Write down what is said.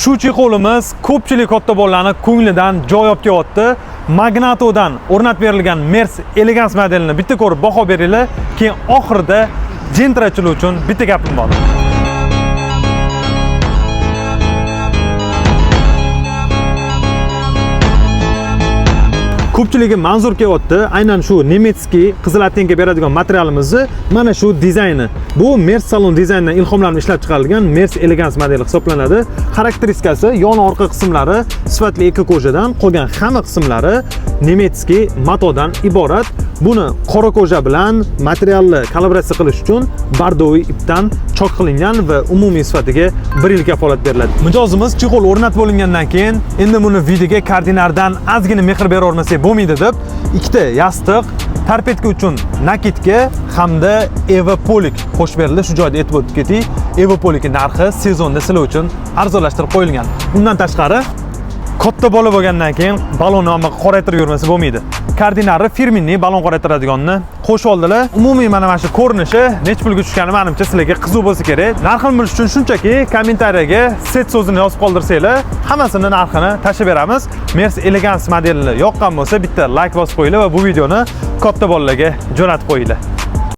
Shu chexolimiz ko'pchilik katta bolalarni ko'nglidan joy olib kelyapti. Magnatodan o'rnatib berilgan Mers Elegance modelini bitta ko'rib baho beringlar, keyin oxirida jentrachilar uchun bitta gapim bor. Ko'pchiligi manzur kelyapti. Aynan shu nemetskiy qizil otenga beradigan materialimizni mana shu dizayni. Bu Mers salon dizaynidan ilhomlanib ishlab chiqarilgan Mers Elegance modeli hisoblanadi. Xarakteristikasi yon orqa qismlari sifatli eko ko'jadan, qolgan hamma qismlari nemetskiy matodan iborat. Buni qora koja bilan materialni kalibratsiya qilish uchun bardoviy ipdan chok qilingan va umumiy sifatiga 1 yil kafolat beriladi. Mijozimiz chexol o'rnatib olingandan keyin endi buni videoga koordinardan ozgina mehr bera olmasak bo'lmaydi deb ikkita yostiq, tarpetka uchun nakitka hamda Evopolik qo'shib berildi. Shu joyda aytib o'tib keting, Evopolikning narxi sezonda sizlar uchun arzonlashtirib qo'yilgan. Undan tashqari katta bola bo'lgandan keyin balonni qoraytirib yurmasa bo'lmaydi. Koordinari firminniy balon qoraytiradiganini qo'shib oldilar. Umumiy mana shu ko'rinishi nech pulga tushgani menimcha sizlarga qiziq bo'lsa kerak. Narxini bilish uchun shunchaki kommentariyaga set so'zini yozib qoldirsanglar, hammasini narxini tashib beramiz. Mers Elegance modelini yoqqan bo'lsa bitta like bosib qo'yinglar va bu videoni katta bolalarga jo'natib qo'yinglar.